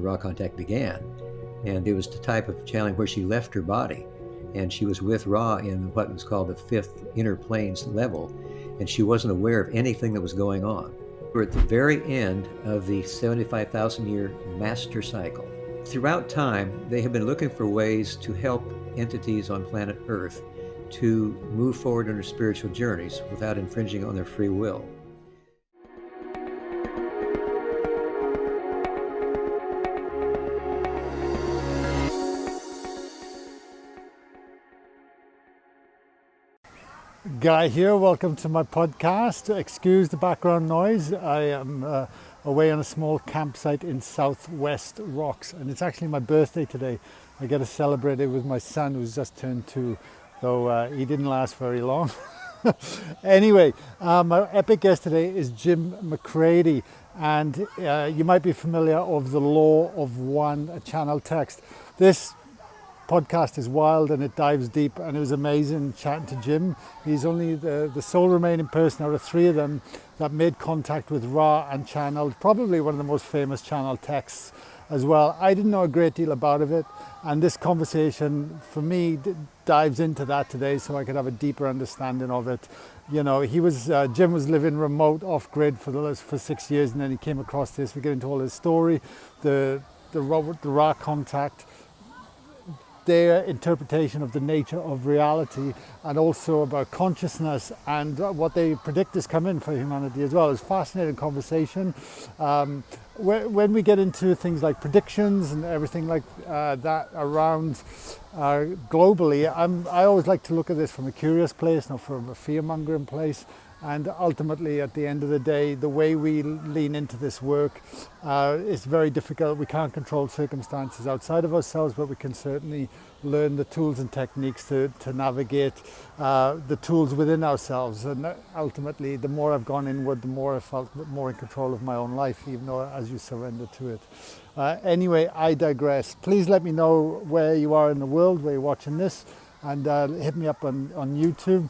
raw contact began. And it was the type of channeling where she left her body, and she was with Ra in what was called the fifth inner planes level, and she wasn't aware of anything that was going on. We're at the very end of the 75,000 year master cycle. Throughout time, they have been looking for ways to help entities on planet Earth to move forward on their spiritual journeys without infringing on their free will. Guy here, welcome to my podcast. Excuse the background noise. I am away on a small campsite in Southwest Rocks, and it's actually my birthday today. I get to celebrate it with my son, who's just turned 2, though he didn't last very long. Anyway, my epic guest today is Jim McCarty, and you might be familiar of the Law of One, a channel text. This podcast is wild and it dives deep, and it was amazing chatting to Jim. He's only the sole remaining person out of 3 of them that made contact with Ra and channeled probably one of the most famous channel texts as well. I didn't know a great deal about it, and this conversation for me dives into that today so I could have a deeper understanding of it. You know, Jim was living remote off grid for 6 years, and then he came across this. We get into all his story, the Ra contact, their interpretation of the nature of reality, and also about consciousness and what they predict is coming for humanity as well. It's a fascinating conversation. When we get into things like predictions and everything like that around globally, I always like to look at this from a curious place, not from a fear-mongering place. And ultimately, at the end of the day, the way we lean into this work is very difficult. We can't control circumstances outside of ourselves, but we can certainly learn the tools and techniques to navigate the tools within ourselves. And ultimately, the more I've gone inward, the more I felt more in control of my own life, even though as you surrender to it. Anyway, I digress. Please let me know where you are in the world, where you're watching this, and hit me up on YouTube.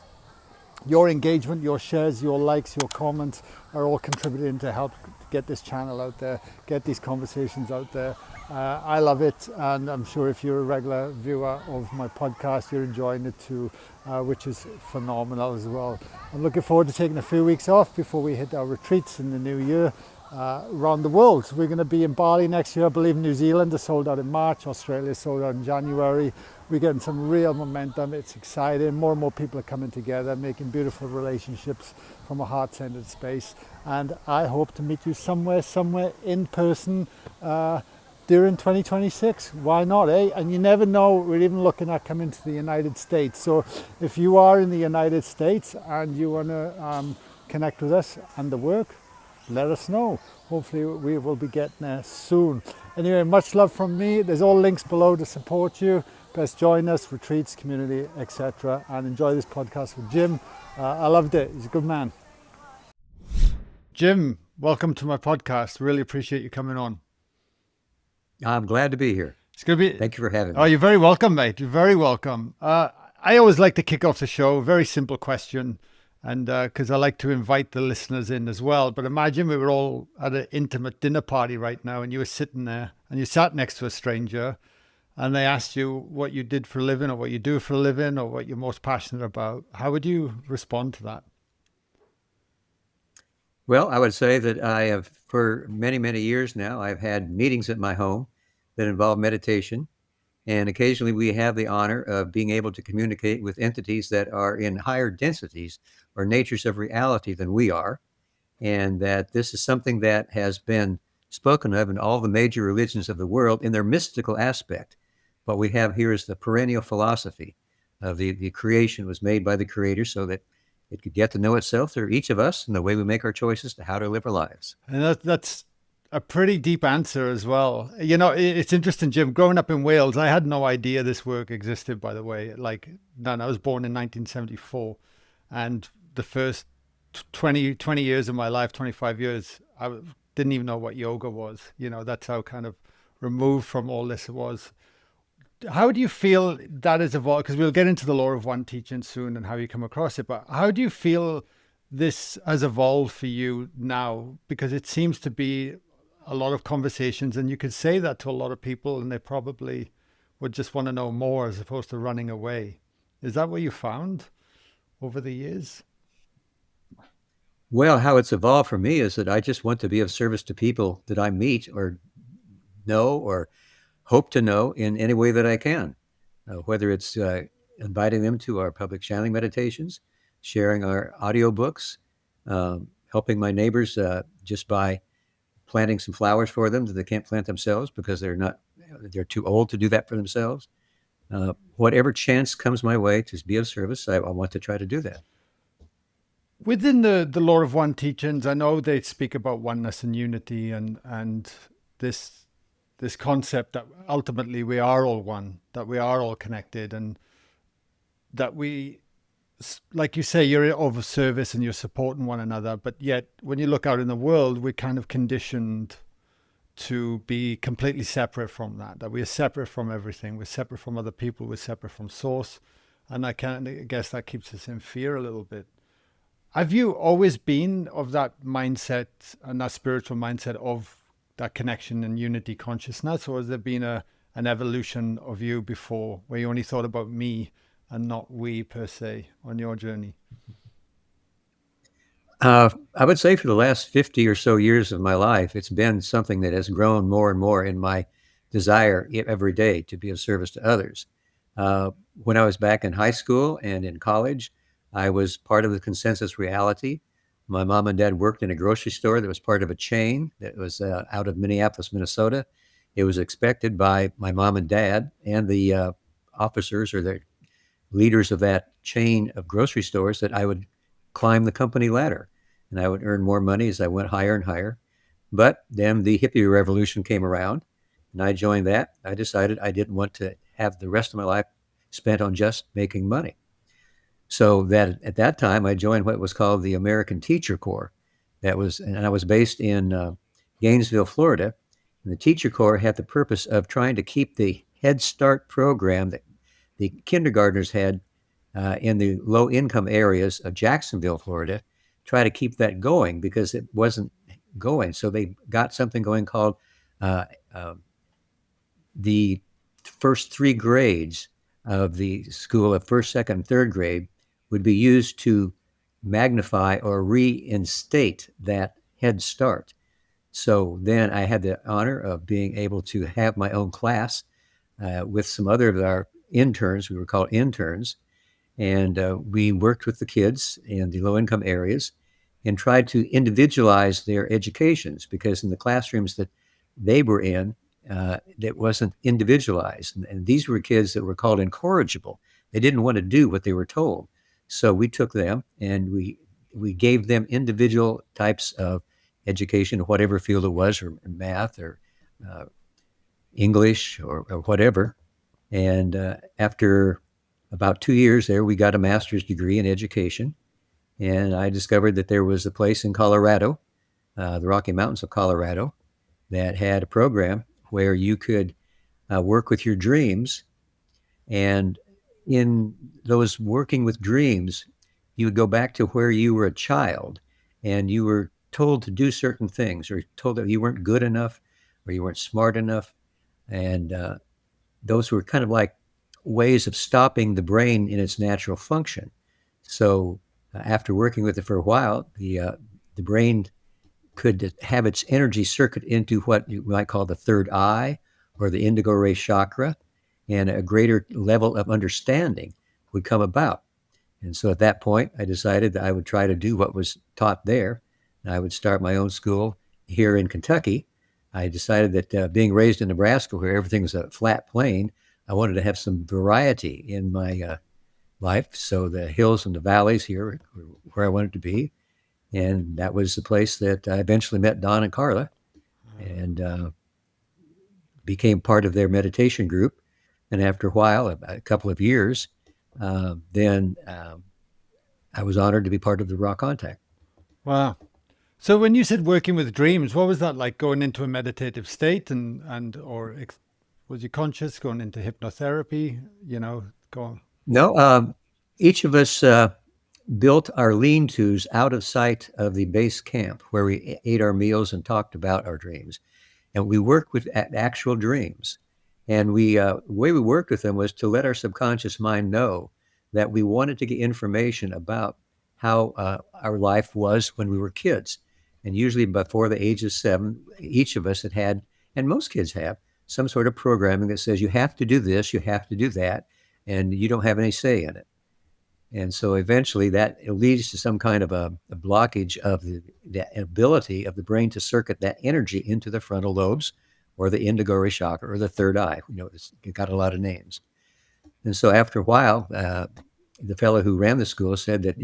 Your engagement, your shares, your likes, your comments are all contributing to help get this channel out there, get these conversations out there. I love it, and I'm sure if you're a regular viewer of my podcast, you're enjoying it too, which is phenomenal as well. I'm looking forward to taking a few weeks off before we hit our retreats in the new year around the world. We're going to be in Bali next year. I believe New Zealand is sold out in March, Australia is sold out in January. We're getting some real momentum. It's exciting. More and more people are coming together, making beautiful relationships from a heart-centered space. And I hope to meet you somewhere in person during 2026. Why not, eh? And you never know, we're even looking at coming to the United States. So if you are in the United States and you want to connect with us and the work, let us know. Hopefully we will be getting there soon. Anyway, much love from me. There's all links below to support you. Best join us, retreats, community, etc. And enjoy this podcast with Jim. I loved it. He's a good man. Jim, welcome to my podcast. Really appreciate you coming on. I'm glad to be here. It's going to be. Thank you for having me. Oh, you're very welcome, mate. You're very welcome. I always like to kick off the show. Very simple question. And because I like to invite the listeners in as well. But imagine we were all at an intimate dinner party right now, and you were sitting there and you sat next to a stranger, and they asked you what you did for a living or what you do for a living or what you're most passionate about. How would you respond to that? Well, I would say that I have, for many, many years now, I've had meetings at my home that involve meditation. And occasionally we have the honor of being able to communicate with entities that are in higher densities or natures of reality than we are. And that this is something that has been spoken of in all the major religions of the world in their mystical aspect. What we have here is the perennial philosophy of the creation was made by the Creator so that it could get to know itself through each of us and the way we make our choices to how to live our lives. And that's a pretty deep answer as well. You know, it's interesting, Jim. Growing up in Wales, I had no idea this work existed, by the way. Like, none. I was born in 1974. And the first 20 years of my life, 25 years, I didn't even know what yoga was. You know, that's how kind of removed from all this it was. How do you feel that has evolved? Because we'll get into the Law of One teaching soon and how you come across it. But how do you feel this has evolved for you now? Because it seems to be a lot of conversations, and you could say that to a lot of people, and they probably would just want to know more as opposed to running away. Is that what you found over the years? Well, how it's evolved for me is that I just want to be of service to people that I meet or know or hope to know in any way that I can, whether it's inviting them to our public channeling meditations, sharing our audiobooks, helping my neighbors just by planting some flowers for them that they can't plant themselves because they're too old to do that for themselves. Whatever chance comes my way to be of service, I want to try to do that. Within the Law of One teachings, I know they speak about oneness and unity, and this this concept that ultimately we are all one, that we are all connected, and that we, like you say, you're of service and you're supporting one another. But yet, when you look out in the world, we're kind of conditioned to be completely separate from that. That we're separate from everything. We're separate from other people. We're separate from source, and I guess that keeps us in fear a little bit. Have you always been of that mindset and that spiritual mindset of that connection and unity consciousness, or has there been a an evolution of you before where you only thought about me and not we per se on your journey? I would say for the last 50 or so years of my life, it's been something that has grown more and more in my desire every day to be of service to others. Uh, when I was back in high school and in college, I was part of the consensus reality. My mom and dad worked in a grocery store that was part of a chain that was out of Minneapolis, Minnesota. It was expected by my mom and dad and the officers or the leaders of that chain of grocery stores that I would climb the company ladder and I would earn more money as I went higher and higher. But then the hippie revolution came around and I joined that. I decided I didn't want to have the rest of my life spent on just making money. So that at that time, I joined what was called the American Teacher Corps. And I was based in Gainesville, Florida. And the Teacher Corps had the purpose of trying to keep the Head Start program that the kindergartners had in the low income areas of Jacksonville, Florida, try to keep that going because it wasn't going. So they got something going called uh, uh, the first three grades of the school of first, second, and third grade would be used to magnify or reinstate that Head Start. So then I had the honor of being able to have my own class with some other of our interns. We were called interns, and we worked with the kids in the low income areas and tried to individualize their educations because in the classrooms that they were in, that wasn't individualized. And these were kids that were called incorrigible. They didn't want to do what they were told. So we took them and we gave them individual types of education, whatever field it was, or math or uh, English or whatever. And after about 2 years there, we got a master's degree in education. And I discovered that there was a place in Colorado, the Rocky Mountains of Colorado, that had a program where you could work with your dreams. And in those working with dreams, you would go back to where you were a child and you were told to do certain things or told that you weren't good enough or you weren't smart enough. And those were kind of like ways of stopping the brain in its natural function. So after working with it for a while, the brain could have its energy circuit into what you might call the third eye or the indigo ray chakra, and a greater level of understanding would come about. And so at that point, I decided that I would try to do what was taught there. And I would start my own school here in Kentucky. I decided that being raised in Nebraska, where everything was a flat plain, I wanted to have some variety in my life. So the hills and the valleys here were where I wanted to be. And that was the place that I eventually met Don and Carla and became part of their meditation group. And after a while, about a couple of years, then I was honored to be part of the Raw Contact. Wow. So when you said working with dreams, what was that like, going into a meditative state was you conscious going into hypnotherapy, going? No, each of us built our lean tos out of sight of the base camp where we ate our meals and talked about our dreams. and we worked with actual dreams. And the way we worked with them was to let our subconscious mind know that we wanted to get information about how our life was when we were kids. And usually before the age of 7, each of us had, and most kids have, some sort of programming that says you have to do this, you have to do that, and you don't have any say in it. And so eventually that leads to some kind of a blockage of the ability of the brain to circuit that energy into the frontal lobes or the indigo chakra or the third eye. It's got a lot of names. And so after a while, the fellow who ran the school said that,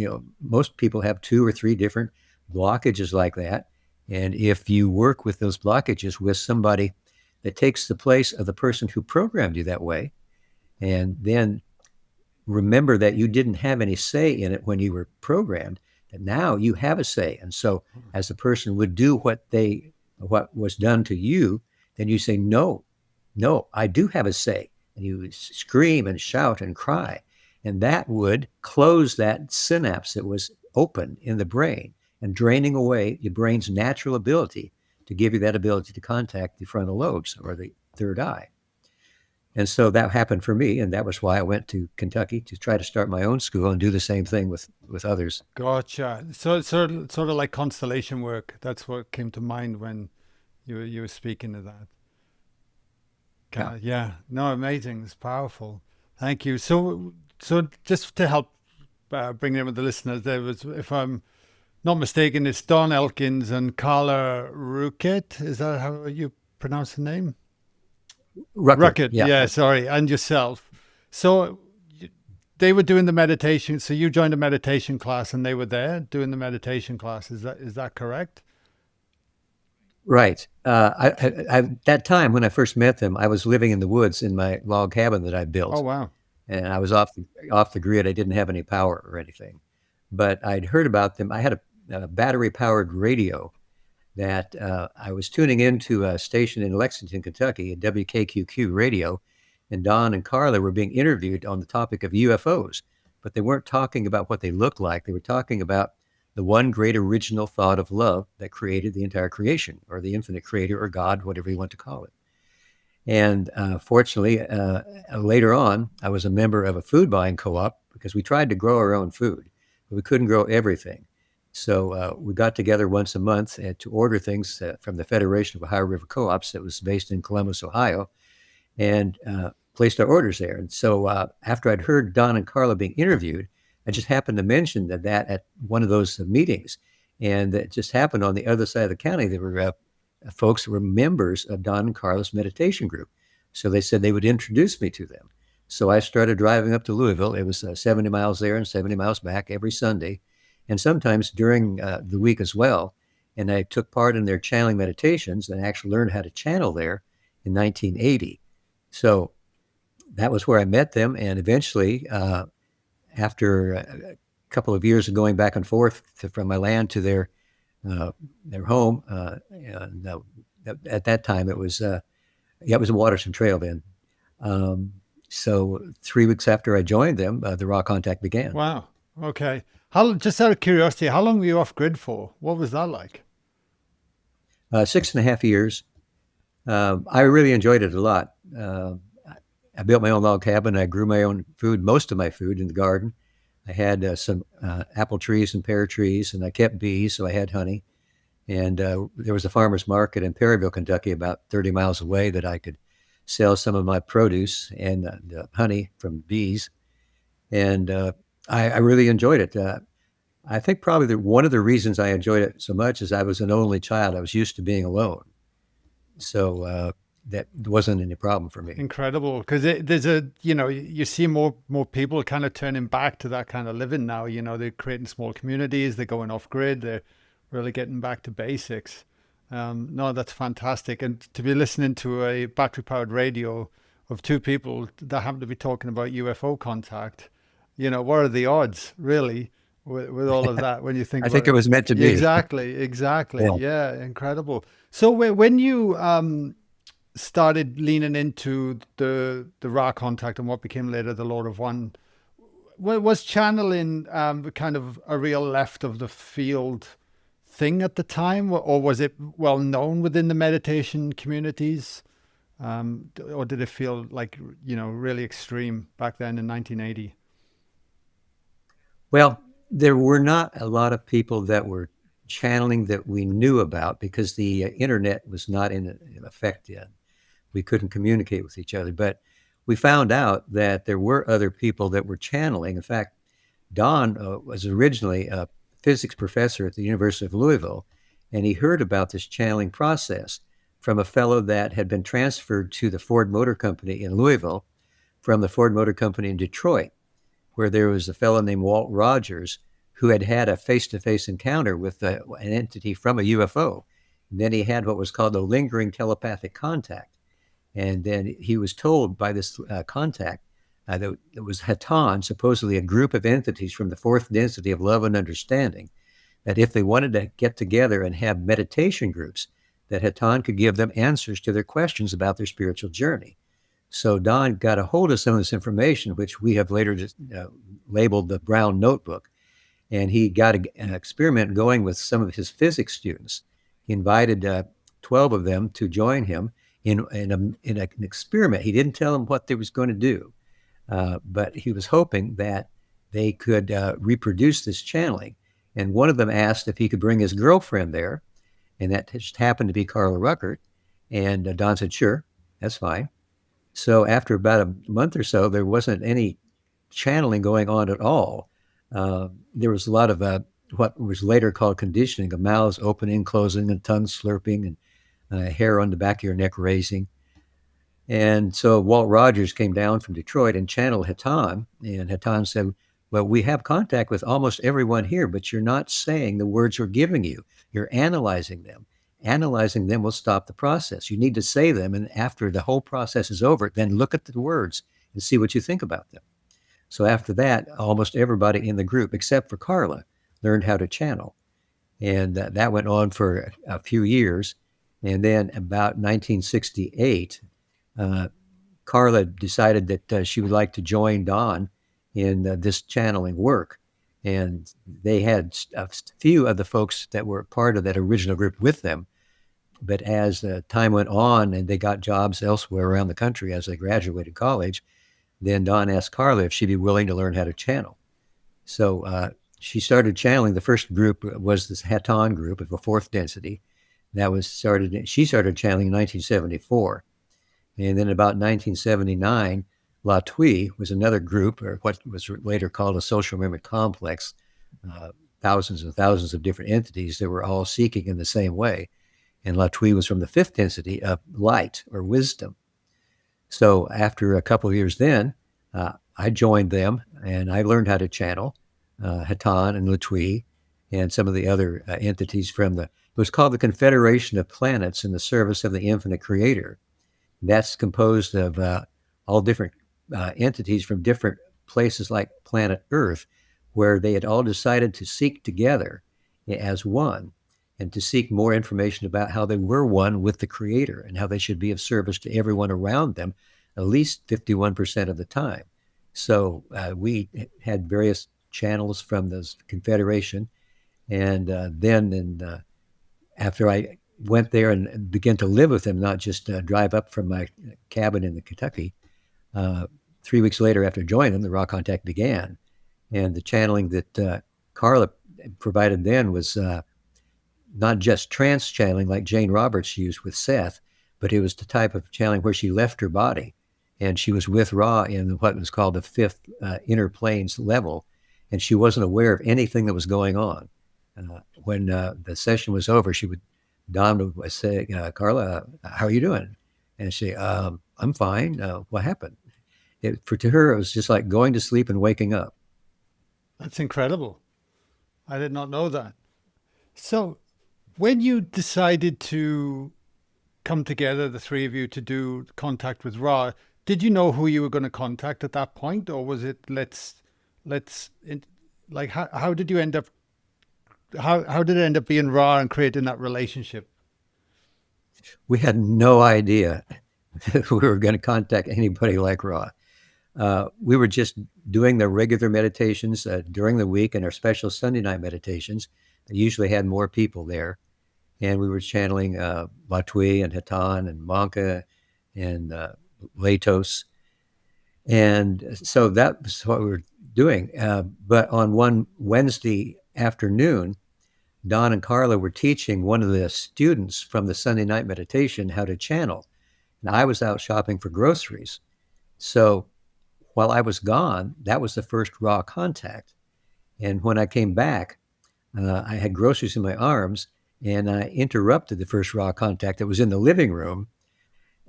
most people have 2 or 3 different blockages like that. And if you work with those blockages with somebody that takes the place of the person who programmed you that way, and then remember that you didn't have any say in it when you were programmed, that now you have a say. And so as the person would do what was done to you, then you say, no, I do have a say. And you scream and shout and cry. And that would close that synapse that was open in the brain and draining away your brain's natural ability to give you that ability to contact the frontal lobes or the third eye. And so that happened for me, and that was why I went to Kentucky to try to start my own school and do the same thing with others. Gotcha. So it's sort of like constellation work. That's what came to mind when you were speaking of that. Yeah. Yeah. No, amazing. It's powerful. Thank you. So just to help bring in with the listeners, there was, if I'm not mistaken, it's Don Elkins and Carla Ruckett. Is that how you pronounce the name? Ruckert, yeah, sorry, and yourself. So they were doing the meditation. So you joined a meditation class, and they were there doing the meditation class. Is that correct? Right. At that time when I first met them, I was living in the woods in my log cabin that I built. Oh wow! And I was off the grid. I didn't have any power or anything, but I'd heard about them. I had a battery powered radio that I was tuning into a station in Lexington, Kentucky, a WKQQ radio, and Don and Carla were being interviewed on the topic of UFOs, but they weren't talking about what they looked like. They were talking about the one great original thought of love that created the entire creation, or the infinite creator, or God, whatever you want to call it. And fortunately, later on, I was a member of a food buying co-op because we tried to grow our own food, but we couldn't grow everything. So we got together once a month to order things from the Federation of Ohio River Co-ops that was based in Columbus, Ohio, and placed our orders there. And so after I'd heard Don and Carla being interviewed, I just happened to mention that at one of those meetings. And it just happened on the other side of the county. There were folks who were members of Don and Carla's meditation group. So they said they would introduce me to them. So I started driving up to Louisville. It was 70 miles there and 70 miles back every Sunday, and sometimes during the week as well. And I took part in their channeling meditations and actually learned how to channel there in 1980. So that was where I met them. And eventually, after a couple of years of going back and forth from my land to their home, and at that time it was a Waterson Trail then. So 3 weeks after I joined them, the raw contact began. Wow. Okay. Just out of curiosity, how long were you off grid for? What was that like? 6.5 years. I really enjoyed it a lot. I built my own log cabin. I grew my own food, most of my food in the garden. I had some apple trees and pear trees, and I kept bees, so I had honey. And there was a farmer's market in Perryville, Kentucky, about 30 miles away, that I could sell some of my produce and the honey from bees. And I really enjoyed it. I think probably one of the reasons I enjoyed it so much is I was an only child. I was used to being alone. So that wasn't any problem for me. Incredible, because there's you see more people kind of turning back to that kind of living now. They're creating small communities, they're going off grid, they're really getting back to basics. No, that's fantastic. And to be listening to a battery powered radio of 2 people that happen to be talking about UFO contact, what are the odds really with all of that when you think I about think it was meant to be. Exactly. Yeah, incredible. So when you started leaning into the raw contact and what became later the Lord of One, was channeling kind of a real left of the field thing at the time, or was it well known within the meditation communities? Or did it feel like, really extreme back then in 1980? Well, there were not a lot of people that were channeling that we knew about because the internet was not in effect yet. We couldn't communicate with each other, but we found out that there were other people that were channeling. In fact, Don was originally a physics professor at the University of Louisville, and he heard about this channeling process from a fellow that had been transferred to the Ford Motor Company in Louisville from the Ford Motor Company in Detroit, where there was a fellow named Walt Rogers who had had a face-to-face encounter with an entity from a UFO. And then he had what was called a lingering telepathic contact. And then he was told by this contact that it was Hatan, supposedly a group of entities from the fourth density of love and understanding, that if they wanted to get together and have meditation groups, that Hatan could give them answers to their questions about their spiritual journey. So Don got a hold of some of this information, which we have later just labeled the Brown Notebook, and he got an experiment going with some of his physics students. He invited 12 of them to join him in an experiment. He didn't tell them what they was going to do, but he was hoping that they could reproduce this channeling. And one of them asked if he could bring his girlfriend there, and that just happened to be Carla Ruckert. And Don said, sure, that's fine. So after about a month or so, there wasn't any channeling going on at all. There was a lot of what was later called conditioning, of mouths opening, closing, and tongues slurping, and hair on the back of your neck raising. And so Walt Rogers came down from Detroit and channeled Hatan, and Hatan said, well, we have contact with almost everyone here, but you're not saying the words we're giving you. You're analyzing them. Analyzing them will stop the process. You need to say them, and after the whole process is over, then look at the words and see what you think about them. So after that, almost everybody in the group, except for Carla, learned how to channel. And that went on for a few years. And then about 1968, uh, Carla decided that she would like to join Don in this channeling work. And they had a few of the folks that were part of that original group with them. But as time went on and they got jobs elsewhere around the country as they graduated college, then Don asked Carla if she'd be willing to learn how to channel. So she started channeling. The first group was this Hatan group of the fourth density. She started channeling in 1974. And then about 1979, La Tui was another group, or what was later called a social memory complex, thousands and thousands of different entities that were all seeking in the same way. And La Tui was from the fifth density of light or wisdom. So after a couple of years then, I joined them and I learned how to channel Hatan and La Tui and some of the other entities it was called the Confederation of Planets in the Service of the Infinite Creator. That's composed of all different entities from different places like planet Earth, where they had all decided to seek together as one and to seek more information about how they were one with the Creator and how they should be of service to everyone around them at least 51% of the time. So we had various channels from this Confederation. And then after I went there and began to live with them, not just drive up from my cabin in the Kentucky. 3 weeks later, after joining them, the raw contact began, and the channeling that Carla provided then was not just trance channeling like Jane Roberts used with Seth, but it was the type of channeling where she left her body, and she was with Ra in what was called the fifth inner planes level, and she wasn't aware of anything that was going on. When the session was over, Don would say, Carla, how are you doing? And she'd say, I'm fine. What happened? To her, it was just like going to sleep and waking up. That's incredible. I did not know that. So, when you decided to come together, the three of you, to do contact with Ra, did you know who you were going to contact at that point, or was it like how did you end up? How did it end up being Ra and creating that relationship? We had no idea that we were going to contact anybody like Ra. We were just doing the regular meditations during the week and our special Sunday night meditations usually had more people there. And we were channeling Latwii and Hatan and Manka and Latos. And so that was what we were doing. But on one Wednesday afternoon, Don and Carla were teaching one of the students from the Sunday night meditation how to channel. And I was out shopping for groceries. So while I was gone, that was the first raw contact. And when I came back, I had groceries in my arms and I interrupted the first raw contact that was in the living room.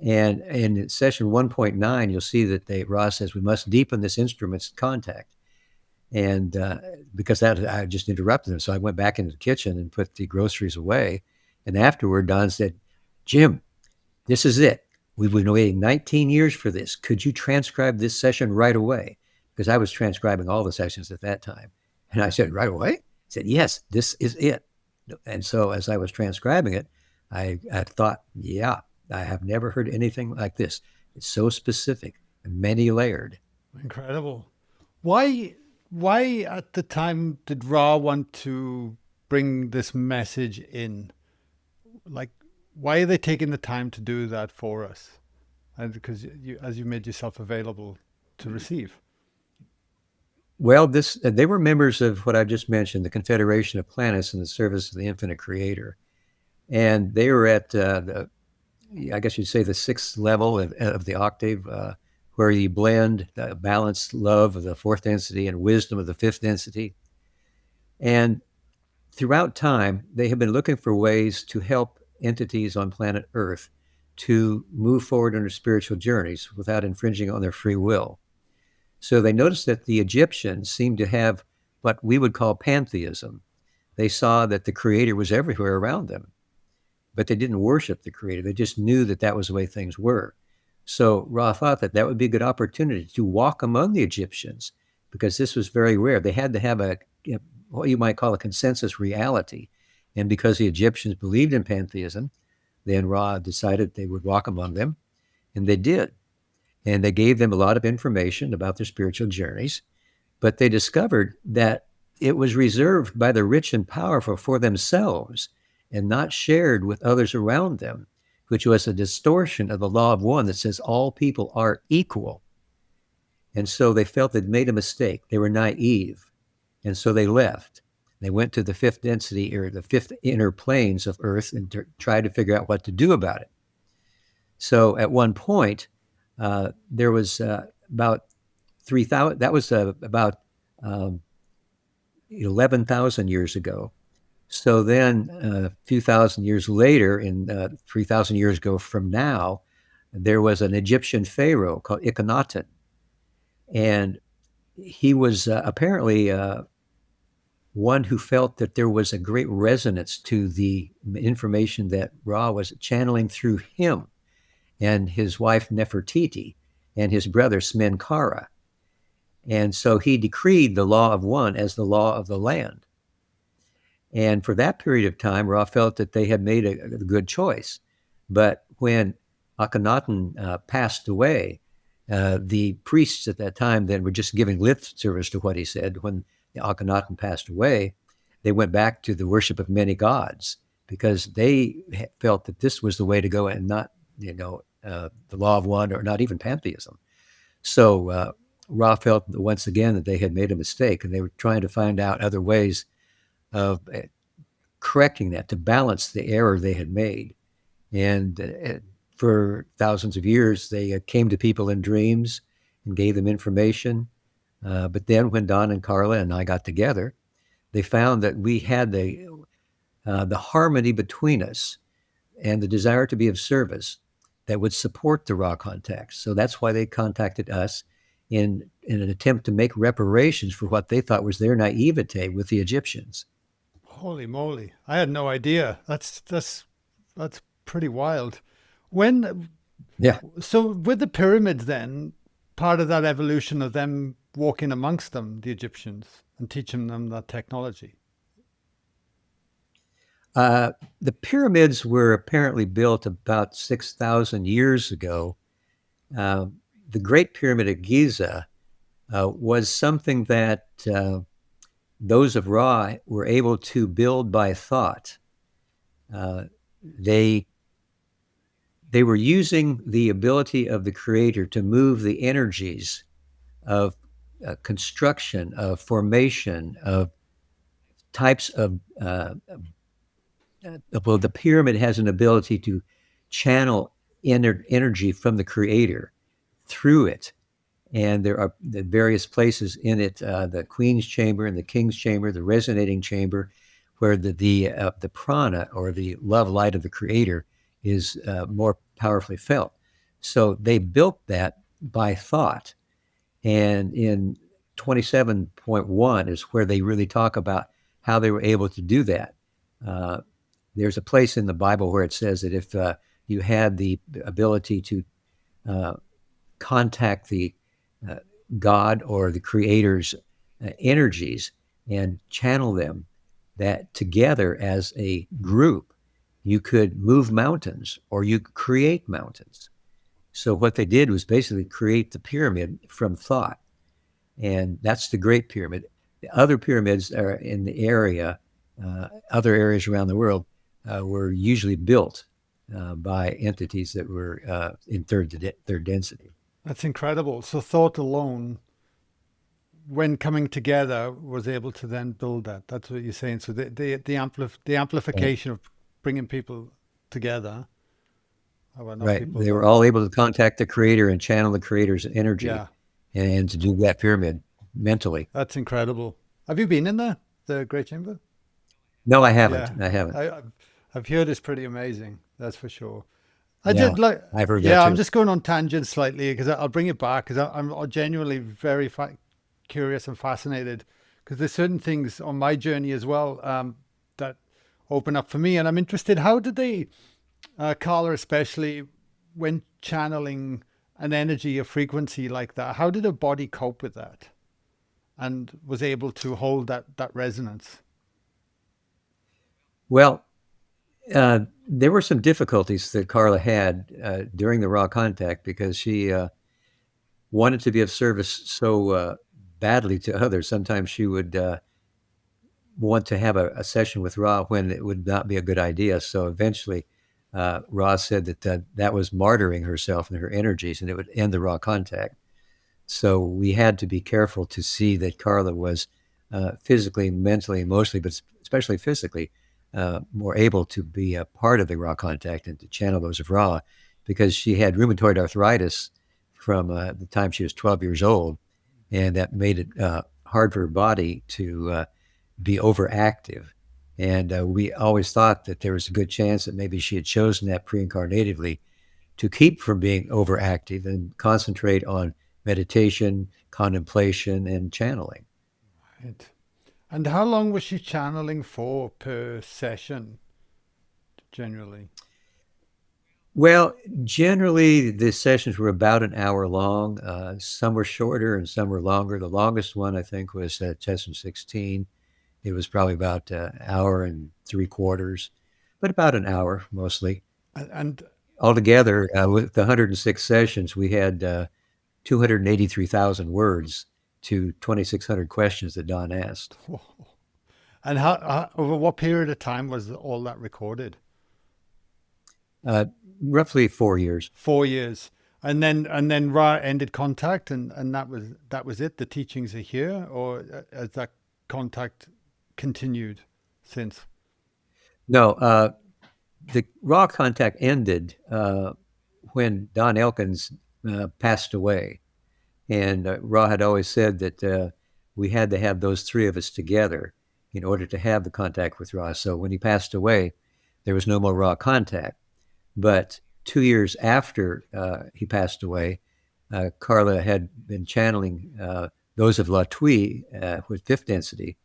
And in session 1.9, you'll see that Ra says we must deepen this instrument's contact. And because that, I just interrupted them. So I went back into the kitchen and put the groceries away. And afterward, Don said, Jim, this is it. We've been waiting 19 years for this. Could you transcribe this session right away? Because I was transcribing all the sessions at that time. And I said, right away? He said, yes, this is it. And so as I was transcribing it, I thought, yeah, I have never heard anything like this. It's so specific and many layered. Incredible. Why at the time did Ra want to bring this message in? Like, why are they taking the time to do that for us? And because you, as you made yourself available to receive. Well, they were members of what I just mentioned, the Confederation of Planets in the Service of the Infinite Creator. And they were at I guess you'd say the sixth level of the octave, where you blend the balanced love of the fourth density and wisdom of the fifth density. And throughout time, they have been looking for ways to help entities on planet Earth to move forward on their spiritual journeys without infringing on their free will. So they noticed that the Egyptians seemed to have what we would call pantheism. They saw that the creator was everywhere around them, but they didn't worship the creator. They just knew that that was the way things were. So Ra thought that that would be a good opportunity to walk among the Egyptians, because this was very rare. They had to have what you might call a consensus reality. And because the Egyptians believed in pantheism, then Ra decided they would walk among them, and they did. And they gave them a lot of information about their spiritual journeys, but they discovered that it was reserved by the rich and powerful for themselves and not shared with others around them, which was a distortion of the law of one that says all people are equal. And so they felt they'd made a mistake. They were naive. And so they left. They went to the fifth density or the fifth inner planes of Earth and tried to figure out what to do about it. So at one point, there was about 3,000, that was about 11,000 years ago. So then a few thousand years later, in 3,000 years ago from now, there was an Egyptian pharaoh called Akhenaten. And he was apparently one who felt that there was a great resonance to the information that Ra was channeling through him and his wife Nefertiti and his brother Smenkhara. And so he decreed the law of one as the law of the land. And for that period of time, Ra felt that they had made a good choice. But when Akhenaten passed away, the priests at that time then were just giving lip service to what he said. When Akhenaten passed away, they went back to the worship of many gods because they felt that this was the way to go and not, the law of one or not even pantheism. So Ra felt once again that they had made a mistake, and they were trying to find out other ways of correcting that, to balance the error they had made. And for thousands of years, they came to people in dreams and gave them information. But then when Don and Carla and I got together, they found that we had the harmony between us and the desire to be of service that would support the Ra contacts. So that's why they contacted us in an attempt to make reparations for what they thought was their naivete with the Egyptians. Holy moly! I had no idea. That's pretty wild. When Yeah. so with the pyramids, then part of that evolution of them walking amongst them, the Egyptians, and teaching them that technology. The pyramids were apparently built about 6,000 years ago. The Great Pyramid of Giza was something that those of Ra were able to build by thought. Uh, they they were using the ability of the creator to move the energies of construction, of formation, of types of well, the pyramid has an ability to channel energy from the creator through it. And there are the various places in it, the queen's chamber and the king's chamber, the resonating chamber, where the prana, or the love light of the creator, is more powerfully felt. So they built that by thought. And in 27.1 is where they really talk about how they were able to do that. Uh, there's a place in the Bible where it says that if you had the ability to uh, contact the uh, God or the Creator's energies and channel them, that together as a group, you could move mountains or you could create mountains. So what they did was basically create the pyramid from thought, and that's the Great Pyramid. The other pyramids are in the area, other areas around the world, were usually built by entities that were in third density. That's incredible. So thought alone, when coming together, was able to then build that. That's what you're saying. So the Right. amplification of bringing people together. Oh, well, not Right. people, They but were all able to contact the creator and channel the creator's energy yeah, and to do that pyramid mentally. that's incredible. Have you been in there, the Great Chamber? No, I haven't. Yeah, I haven't. I've heard it's pretty amazing. That's for sure. I Yeah, did like, I've heard that yeah, I'm too. just going on tangent slightly because I'll bring it back because I'm genuinely very curious and fascinated because there's certain things on my journey as well that open up for me. And I'm interested, how did they, Carla especially, when channeling an energy, a frequency like that, how did her body cope with that and was able to hold that resonance? Well, there were some difficulties that Carla had during the raw contact because she wanted to be of service so badly to others. Sometimes she would want to have a session with Ra when it would not be a good idea. So eventually, Ra said that that was martyring herself and her energies, and it would end the raw contact. So we had to be careful to see that Carla was physically, mentally, emotionally, but especially physically, more able to be a part of the raw contact and to channel those of Ra, because she had rheumatoid arthritis from the time she was 12 years old, and that made it hard for her body to be overactive. And we always thought that there was a good chance that maybe she had chosen that pre-incarnatively to keep from being overactive and concentrate on meditation, contemplation, and channeling. Right. And how long was she channeling for per session generally? Well, generally, the sessions were about an hour long. Some were shorter and some were longer. The longest one, I think, was Session 16. It was probably about an hour and three quarters, but about an hour mostly. And Altogether, with the 106 sessions, we had 283,000 words to 2,600 questions that Don asked. and how over what period of time was all that recorded? Uh, Roughly 4 years. 4 years. And then Ra ended contact and that was it. The teachings are here, or has that contact continued since? No, the raw contact ended when Don Elkins passed away. And Ra had always said that we had to have those three of us together in order to have the contact with Ra. So when he passed away, there was no more raw contact. But 2 years after he passed away, Carla had been channeling those of La Tui with fifth density.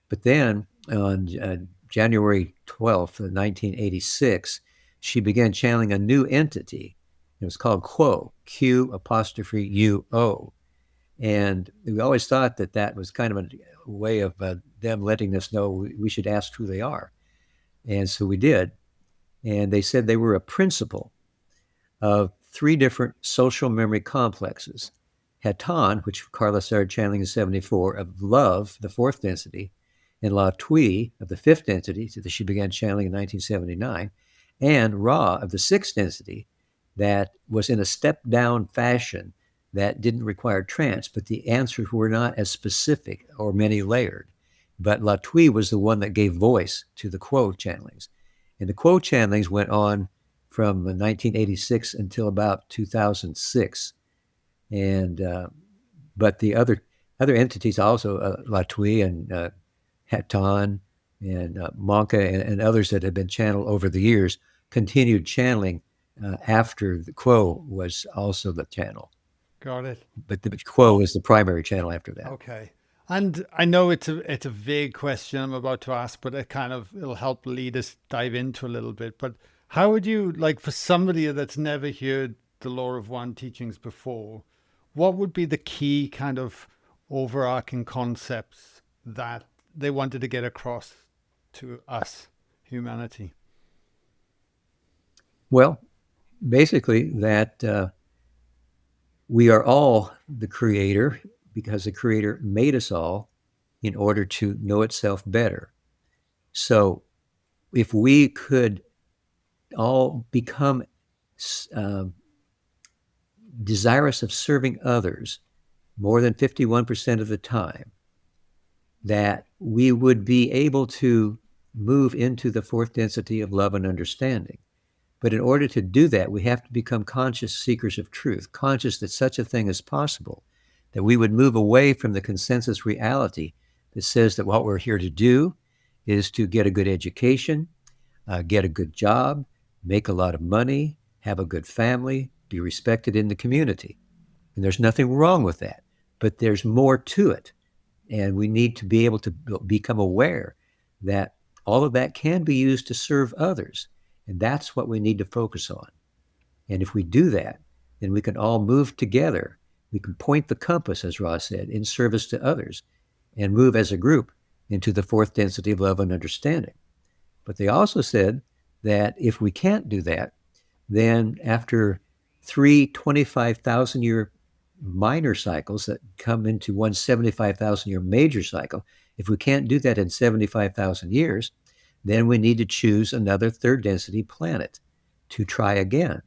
But then on January 12th, 1986, she began channeling a new entity. It was called Quo, Q apostrophe U O. And we always thought that that was kind of a way of them letting us know we should ask who they are. And so we did. And they said they were a principle of three different social memory complexes: Haton, which Carla started channeling in 74, of love, the fourth density, and La Tui of the fifth density that she began channeling in 1979, and Ra of the sixth density that was in a step down fashion that didn't require trance, but the answers were not as specific or many layered. But La Tui was the one that gave voice to the Quo channelings. And the Quo channelings went on from 1986 until about 2006. And but the other entities also, La Tui and Haton and Monka and others that have been channeled over the years, continued channeling after the Quo was also the channel. Got it. But the Quo is the primary channel after that. Okay. And I know it's a vague question I'm about to ask, but it'll help lead us dive into a little bit. But how would you, like, for somebody that's never heard the Law of One teachings before, what would be the key kind of overarching concepts that they wanted to get across to us, humanity? Well, basically that we are all the creator because the creator made us all in order to know itself better. So if we could all become desirous of serving others more than 51% of the time, that we would be able to move into the fourth density of love and understanding. But in order to do that, we have to become conscious seekers of truth, conscious that such a thing is possible, that we would move away from the consensus reality that says that what we're here to do is to get a good education, get a good job, make a lot of money, have a good family, be respected in the community. And there's nothing wrong with that, but there's more to it. And we need to be able to become aware that all of that can be used to serve others. And that's what we need to focus on. And if we do that, then we can all move together. We can point the compass, as Ross said, in service to others and move as a group into the fourth density of love and understanding. But they also said that if we can't do that, then after three 25,000 year minor cycles that come into one 75,000 year major cycle, if we can't do that in 75,000 years, then we need to choose another third density planet to try again.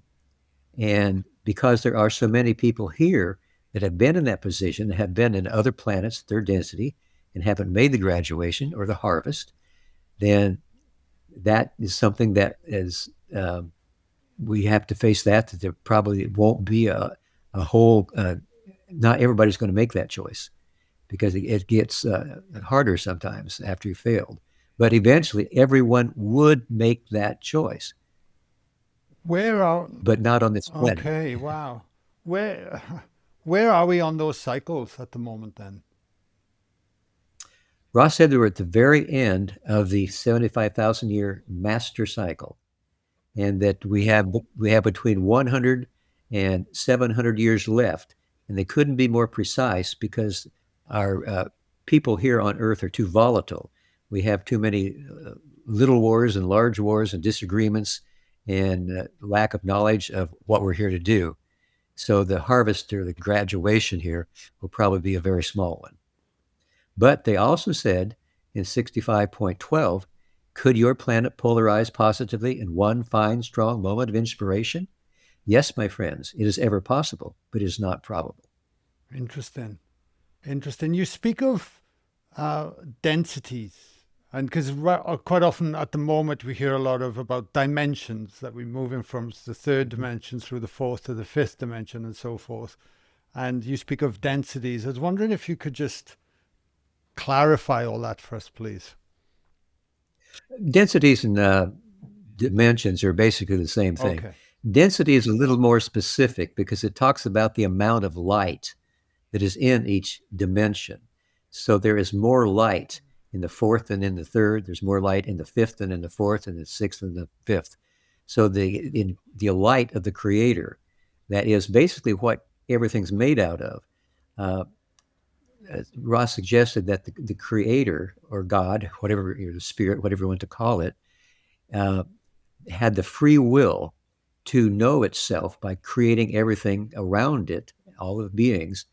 And because there are so many people here that have been in that position, have been in other planets, third density, and haven't made the graduation or the harvest, then that is something that is, we have to face that there probably won't be a whole, not everybody's going to make that choice because it gets harder sometimes after you failed. But eventually, everyone would make that choice. But not on this planet. Okay, wow. Where where are we on those cycles at the moment then? Ross said we were at the very end of the 75,000 year master cycle, and that we have between 100 and 700 years left. And they couldn't be more precise because our people here on Earth are too volatile. We have too many little wars and large wars and disagreements and lack of knowledge of what we're here to do. So the harvest or the graduation here will probably be a very small one. But they also said in 65.12, could your planet polarize positively in one fine, strong moment of inspiration? Yes, my friends, it is ever possible, but it is not probable. Interesting. Interesting. You speak of densities, and because quite often at the moment we hear a lot about dimensions, that we're moving from the third dimension through the fourth to the fifth dimension and so forth. And you speak of densities. I was wondering if you could just clarify all that for us, please. Densities and dimensions are basically the same thing. Okay. Density is a little more specific because it talks about the amount of light that is in each dimension. So there is more light in the fourth than in the third. There's more light in the fifth than in the fourth, and the sixth and the fifth. So the light of the creator, that is basically what everything's made out of. Ross suggested that the creator or God, whatever, the spirit, whatever you want to call it, had the free will to know itself by creating everything around it, all of the beings,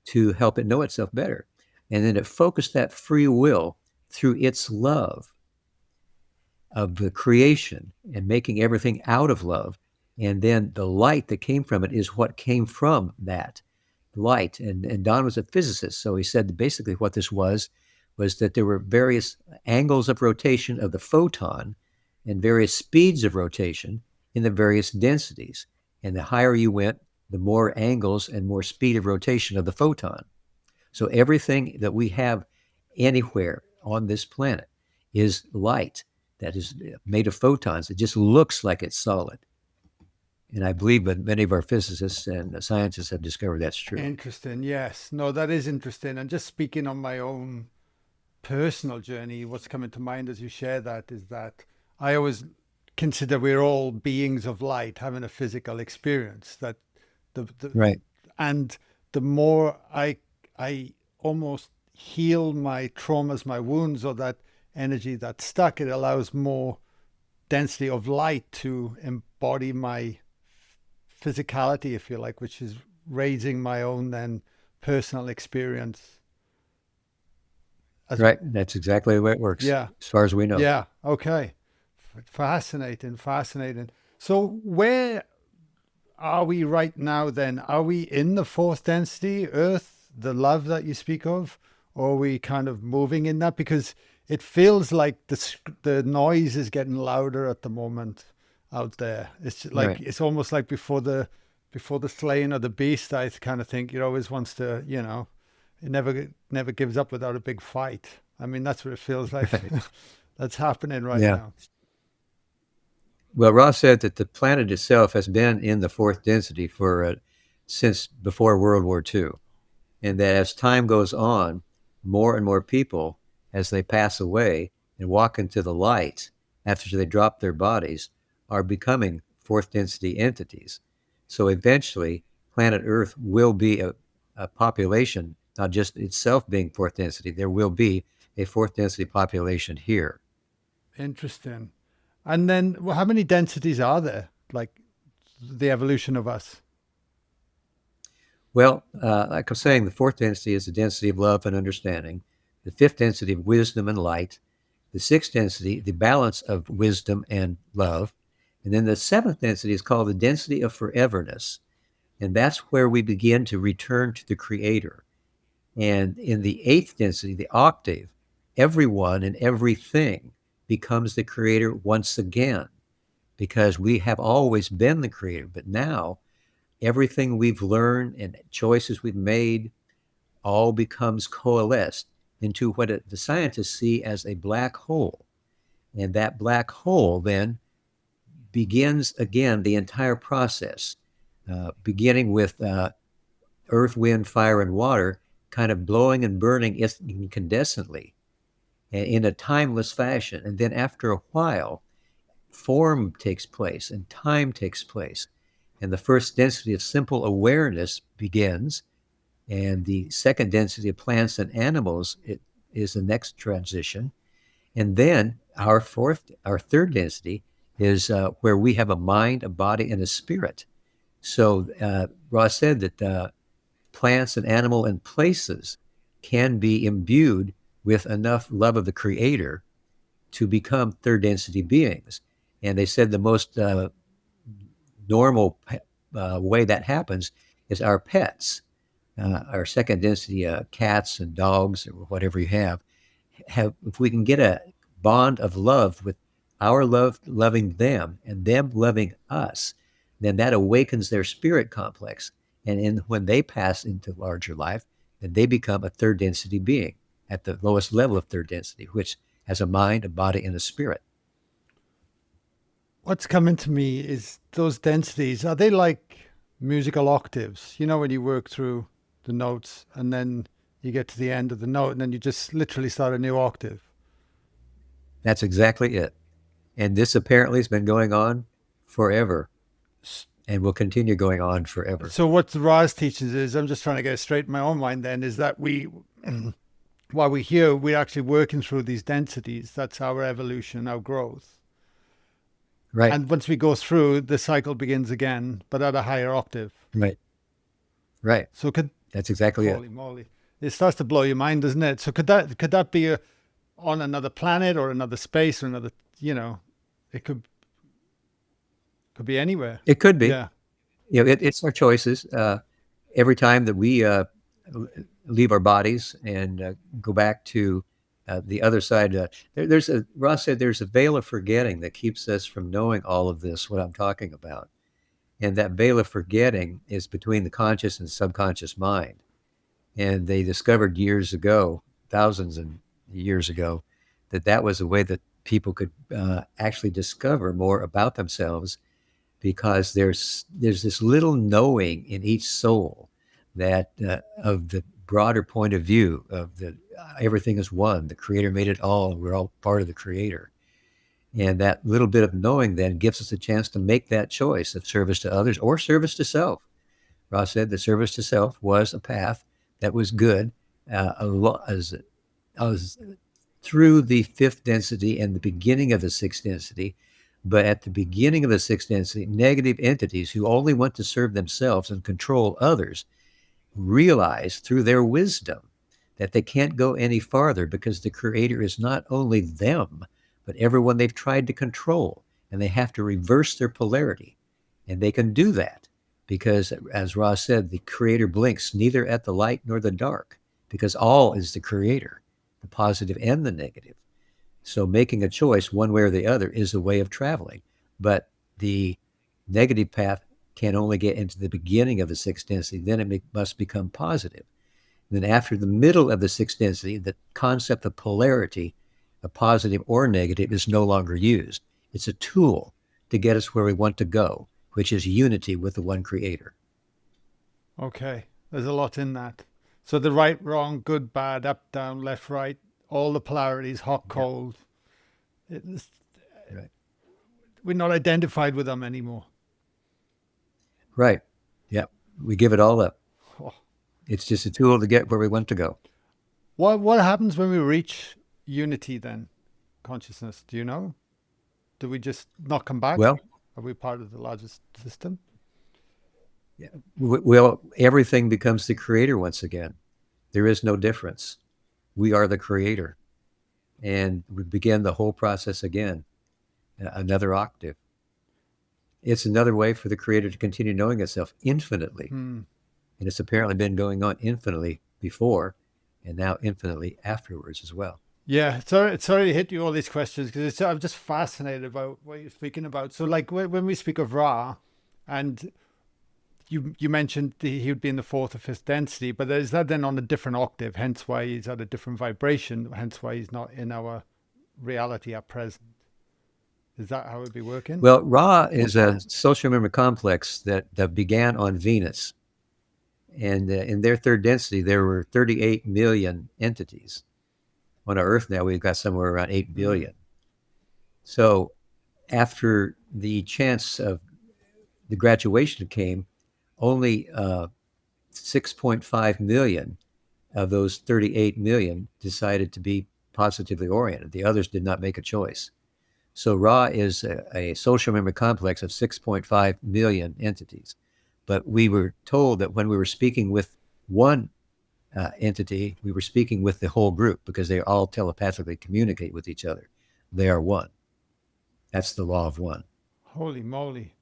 to help it know itself better. And then it focused that free will through its love of the creation and making everything out of love. And then the light that came from it is what came from that light. And Don was a physicist, so he said that basically what this was that there were various angles of rotation of the photon and various speeds of rotation in the various densities. And the higher you went, the more angles and more speed of rotation of the photon. So everything that we have anywhere on this planet is light that is made of photons. It just looks like it's solid. And I believe that many of our physicists and scientists have discovered that's true. Interesting. Yes. No, that is interesting. And just speaking on my own personal journey, what's coming to mind as you share that is that I always consider we're all beings of light having a physical experience. That Right. and the more I almost heal my traumas, my wounds, or that energy that's stuck, it allows more density of light to embody my physicality, if you like, which is raising my own then personal experience. Right. That's exactly the way it works, Yeah. as far as we know. Yeah. Okay. Fascinating. Fascinating. So where are we right now then? Are we in the fourth density, Earth, the love that you speak of? Or are we kind of moving in that? Because it feels like the noise is getting louder at the moment out there. It's like, Right. it's almost like before the slaying of the beast, I kind of think it always wants to, it never gives up without a big fight. I mean, that's what it feels like. Right. That's happening right Yeah. now. Well, Ross said that the planet itself has been in the fourth density for since before World War II, and that as time goes on, more and more people, as they pass away and walk into the light after they drop their bodies, are becoming fourth density entities. So eventually, planet Earth will be a population, not just itself being fourth density. There will be a fourth density population here. Interesting. And then, well, how many densities are there? Like the evolution of us? Well, like I'm saying, the fourth density is the density of love and understanding. The fifth density of wisdom and light. The sixth density, the balance of wisdom and love. And then the seventh density is called the density of foreverness. And that's where we begin to return to the Creator. And in the eighth density, the octave, everyone and everything becomes the Creator once again, because we have always been the Creator. But now everything we've learned and choices we've made all becomes coalesced into what the scientists see as a black hole. And that black hole then begins again the entire process, beginning with earth, wind, fire, and water kind of blowing and burning incandescently in a timeless fashion. And then after a while, form takes place and time takes place. And the first density of simple awareness begins. And the second density of plants and animals is the next transition. And then our third density is where we have a mind, a body, and a spirit. So Ross said that plants and animal and places can be imbued with enough love of the Creator to become third density beings. And they said the most normal way that happens is our pets, our second density cats and dogs or whatever you have, if we can get a bond of love with our love loving them and them loving us, then that awakens their spirit complex. And when they pass into larger life, then they become a third density being at the lowest level of third density, which has a mind, a body, and a spirit. What's coming to me is those densities. Are they like musical octaves? You know, when you work through the notes and then you get to the end of the note and then you just literally start a new octave. That's exactly it. And this apparently has been going on forever and will continue going on forever. So what the Ra's teaches is, I'm just trying to get it straight in my own mind then, is that while we're here, we're actually working through these densities. That's our evolution, our growth. Right. And once we go through, the cycle begins again, but at a higher octave. Right. Right. So That's exactly it. Holy moly. It starts to blow your mind, doesn't it? So could that be on another planet or another space or another, you know, it could be anywhere. It could be. Yeah. It's our choices. Every time that we leave our bodies and go back to the other side, Ross said there's a veil of forgetting that keeps us from knowing all of this, what I'm talking about. And that veil of forgetting is between the conscious and subconscious mind. And they discovered years ago, thousands of years ago, that that was a way that people could actually discover more about themselves, because there's this little knowing in each soul that of the broader point of view of the everything is one. The Creator made it all. We're all part of the Creator. And that little bit of knowing then gives us a chance to make that choice of service to others or service to self. Ross said the service to self was a path that was good as through the fifth density and the beginning of the sixth density. But at the beginning of the sixth density, negative entities who only want to serve themselves and control others realize through their wisdom that they can't go any farther, because the Creator is not only them, but everyone they've tried to control. And they have to reverse their polarity. And they can do that because, as Ross said, the Creator blinks neither at the light nor the dark, because all is the Creator, the positive and the negative. So making a choice one way or the other is a way of traveling. But the negative path can only get into the beginning of the sixth density. Then it must become positive. And then after the middle of the sixth density, the concept of polarity, a positive or negative, is no longer used. It's a tool to get us where we want to go, which is unity with the one Creator. Okay. There's a lot in that. So the right, wrong, good, bad, up, down, left, right, all the polarities, hot, cold. It's, Right. we're not identified with them anymore. Right. Yeah. We give it all up. Oh. It's just a tool to get where we want to go. What happens when we reach unity then? Consciousness, do you know? Do we just not come back? Well, Are we part of the largest system? yeah. Well, everything becomes the Creator once again. There is no difference. We are the Creator. And we begin the whole process again, another octave. It's another way for the Creator to continue knowing itself infinitely. And it's apparently been going on infinitely before, and now infinitely afterwards as well. Yeah, sorry to hit you all these questions, because I'm just fascinated about what you're speaking about. So, like when we speak of Ra, and you mentioned he would be in the fourth or fifth density, but is that then on a different octave? Hence why he's at a different vibration. Hence why he's not in our reality at present. Is that how it would be working? Well, Ra is a social memory complex that began on Venus. And in their third density, there were 38 million entities. On our Earth now, we've got somewhere around 8 billion. So after the chance of the graduation came, only 6.5 million of those 38 million decided to be positively oriented. The others did not make a choice. So Ra is a social memory complex of 6.5 million entities. But we were told that when we were speaking with one entity, we were speaking with the whole group, because they all telepathically communicate with each other. They are one. That's the law of one. Holy moly.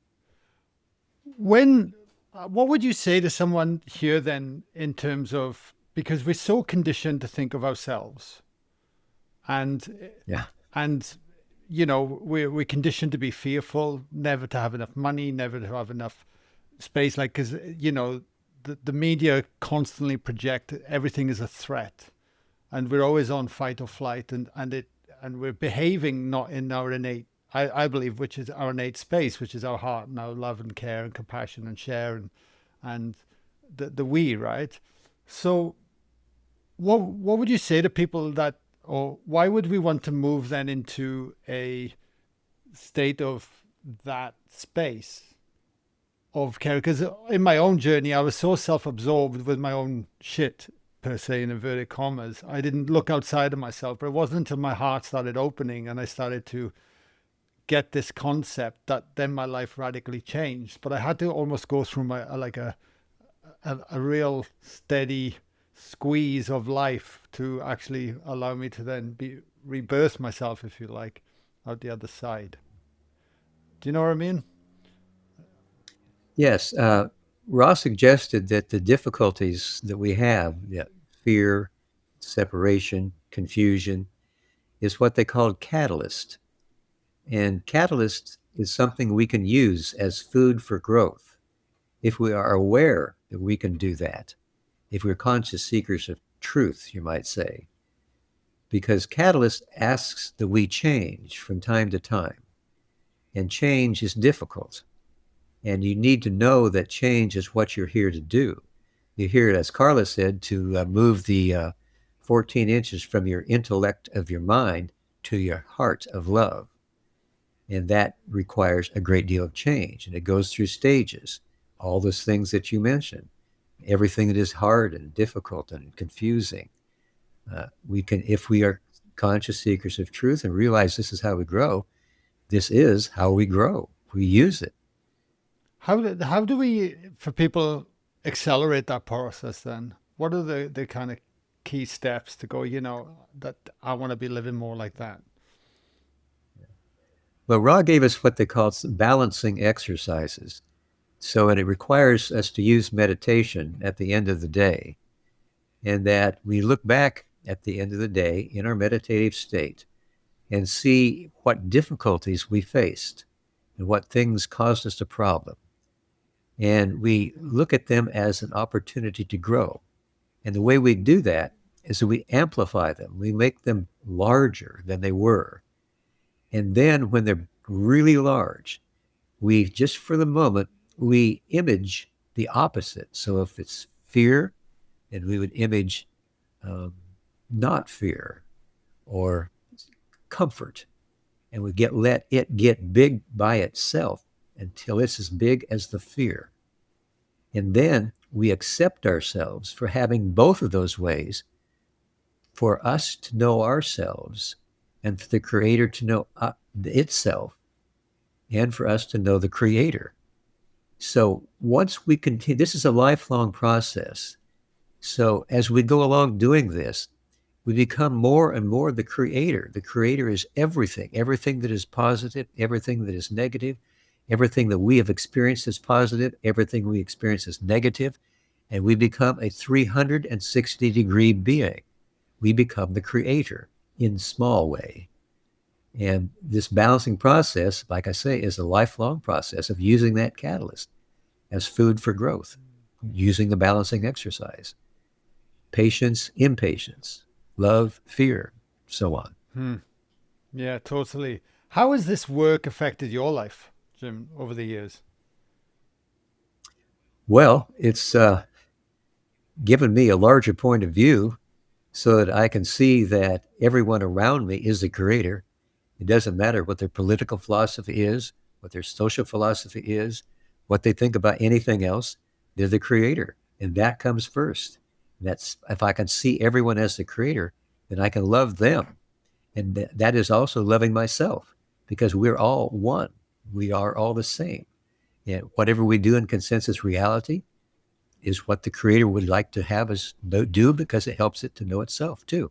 What would you say to someone here then, in terms of, because we're so conditioned to think of ourselves, and Yeah. we're conditioned to be fearful, never to have enough money, never to have enough space, like, because the media constantly project everything as a threat, and we're always on fight or flight, and we're behaving not in our innate, I believe, which is our innate space, which is our heart and our love and care and compassion and share and the we, right? So what would you say to people that, or why would we want to move then into a state of that space of care? Because in my own journey, I was so self-absorbed with my own shit, per se, in inverted commas. I didn't look outside of myself, but it wasn't until my heart started opening and I started to get this concept that then my life radically changed. But I had to almost go through my a a real steady squeeze of life to actually allow me to then be rebirth myself, if you like, out the other side. Do you know what I mean? Yes, Ross suggested that the difficulties that we have, yeah, fear, separation, confusion, is what they called catalyst. And catalyst is something we can use as food for growth if we are aware that we can do that, if we're conscious seekers of truth, you might say. Because catalyst asks that we change from time to time, and change is difficult. And you need to know that change is what you're here to do. You're here, as Carla said, to move the 14 inches from your intellect of your mind to your heart of love. And that requires a great deal of change. And it goes through stages, all those things that you mentioned, everything that is hard and difficult and confusing. We can, if we are conscious seekers of truth and realize this is how we grow, this is how we grow. We use it. How do we, for people, accelerate that process then? What are the kind of key steps to go, that I want to be living more like that? Well, Ra gave us what they call balancing exercises. So, and it requires us to use meditation at the end of the day, and that we look back at the end of the day in our meditative state and see what difficulties we faced and what things caused us a problem. And we look at them as an opportunity to grow. And the way we do that is that we amplify them, we make them larger than they were. And then when they're really large, we just for the moment, we image the opposite. So if it's fear, then we would image um, not fear or comfort. And we let it get big by itself until it's as big as the fear. And then we accept ourselves for having both of those ways, for us to know ourselves and for the creator to know itself, and for us to know the creator. So once we continue, this is a lifelong process. So as we go along doing this, we become more and more the creator. The creator is everything, everything that is positive, everything that is negative, everything that we have experienced as positive, everything we experience as negative, and we become a 360-degree being. We become the creator in small way. And this balancing process, like I say, is a lifelong process of using that catalyst as food for growth, using the balancing exercise. Patience, impatience, love, fear, so on. Hmm. Yeah, totally. How has this work affected your life, Jim, over the years? Well, it's given me a larger point of view so that I can see that everyone around me is the creator. It doesn't matter what their political philosophy is, what their social philosophy is, what they think about anything else. They're the creator, and that comes first. That's if I can see everyone as the creator, then I can love them, and that is also loving myself because we're all one. We are all the same. And whatever we do in consensus reality is what the creator would like to have us do because it helps it to know itself too.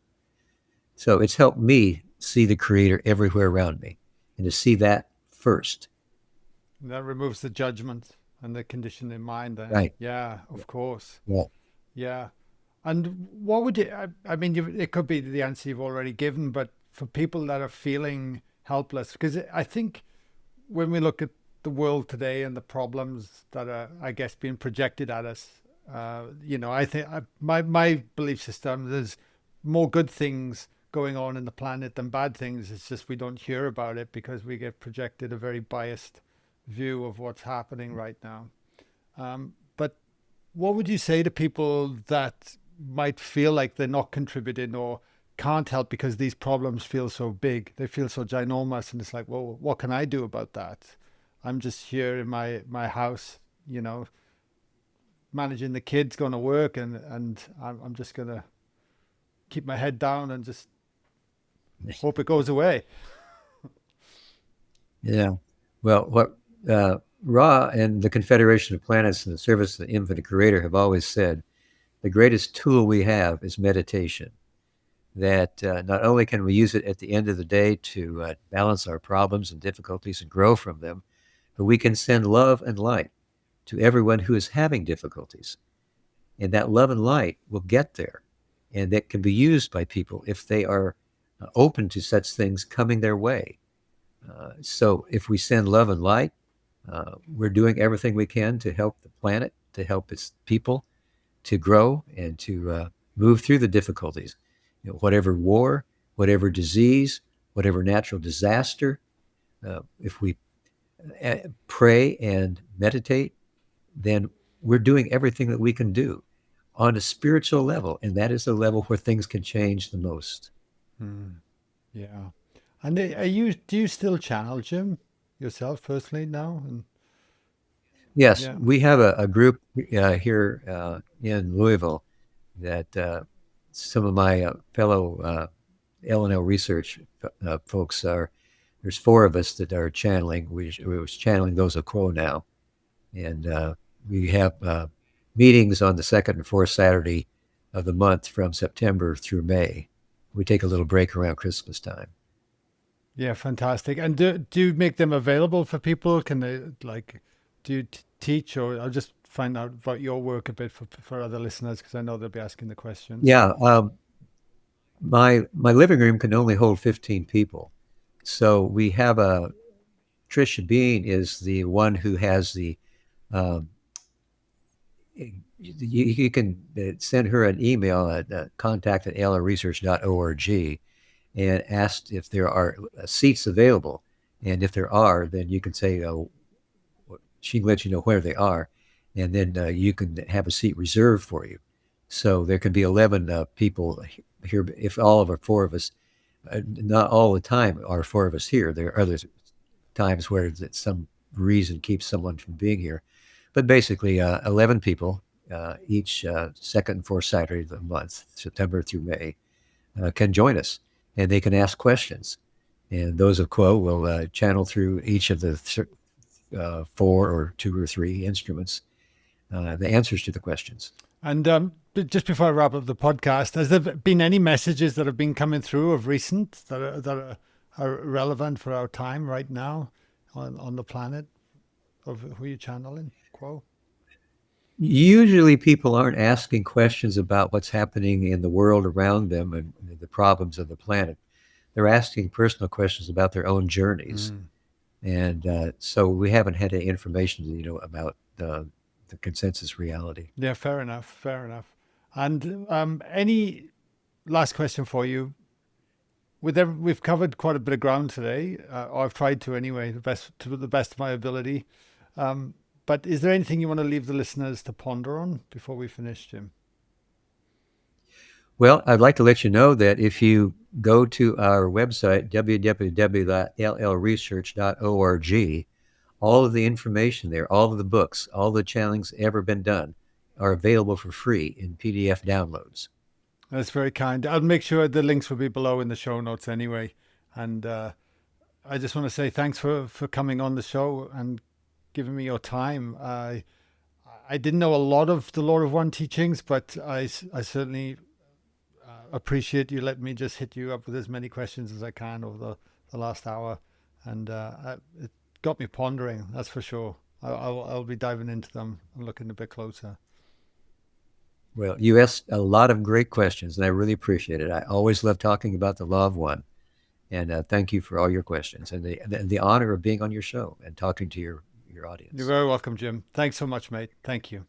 So it's helped me see the creator everywhere around me and to see that first. And that removes the judgment and the conditioning mind then. Right. Yeah, of course. Yeah. Yeah. And what would you, I mean, it could be the answer you've already given, but for people that are feeling helpless, because I think when we look at the world today and the problems that are, I guess, being projected at us, I think my belief system, there's more good things going on in the planet than bad things. It's just we don't hear about it because we get projected a very biased view of what's happening right now. But what would you say to people that might feel like they're not contributing or can't help because these problems feel so big? They feel so ginormous, and it's like, well, what can I do about that? I'm just here in my house, managing the kids, going to work, and I'm just gonna keep my head down and just hope it goes away. Yeah. Well, what Ra and the Confederation of Planets and the Service of the Infinite Creator have always said the greatest tool we have is meditation. That not only can we use it at the end of the day to balance our problems and difficulties and grow from them, but we can send love and light to everyone who is having difficulties. And that love and light will get there. And that can be used by people if they are open to such things coming their way. So if we send love and light, we're doing everything we can to help the planet, to help its people, to grow and to move through the difficulties. Whatever war, whatever disease, whatever natural disaster, if we pray and meditate, then we're doing everything that we can do on a spiritual level, and that is the level where things can change the most. Yeah. And do you still channel, Jim, yourself personally now? And Yes, yeah. we have a group here in Louisville that some of my fellow L&L research folks are. There's 4 of us that are channeling. We was channeling those of Quo now, and we have meetings on the second and fourth Saturday of the month from September through May. We take a little break around Christmas time. Yeah, fantastic. And do you make them available for people? Can they like do you teach, or I'll just find out about your work a bit for other listeners because I know they'll be asking the questions. Yeah, my living room can only hold 15 people, so we have a Trisha Bean is the one who has the um, you can send her an email at contact@lresearch.org and ask if there are seats available. And if there are, then you can say, she can let you know where they are. And then you can have a seat reserved for you. So there can be 11 people here. If all of our 4 of us, not all the time are 4 of us here. There are other times where some reason keeps someone from being here. But basically, 11 people each second and fourth Saturday of the month, September through May, can join us, and they can ask questions. And those of Quo will channel through each of the 4 or 2 or 3 instruments the answers to the questions. And just before I wrap up the podcast, has there been any messages that have been coming through of recent are relevant for our time right now on the planet of who you're channeling, Quo? Usually, people aren't asking questions about what's happening in the world around them and the problems of the planet. They're asking personal questions about their own journeys. And so we haven't had any information, about the consensus reality. Yeah, fair enough. Fair enough. And any last question for you? We've covered quite a bit of ground today, or I've tried to anyway, to the best of my ability. But is there anything you want to leave the listeners to ponder on before we finish, Jim? Well, I'd like to let you know that if you go to our website, www.llresearch.org, all of the information there, all of the books, all the channelings ever been done are available for free in PDF downloads. That's very kind. I'll make sure the links will be below in the show notes anyway. And I just want to say thanks for coming on the show and giving me your time. I didn't know a lot of the Lord of One teachings, but I certainly appreciate you letting me just hit you up with as many questions as I can over the last hour. And it got me pondering, that's for sure. I'll be diving into them and looking a bit closer. Well, you asked a lot of great questions, and I really appreciate it. I always love talking about the Law of One. And thank you for all your questions and the honor of being on your show and talking to your audience. You're very welcome, Jim. Thanks so much, mate. Thank you.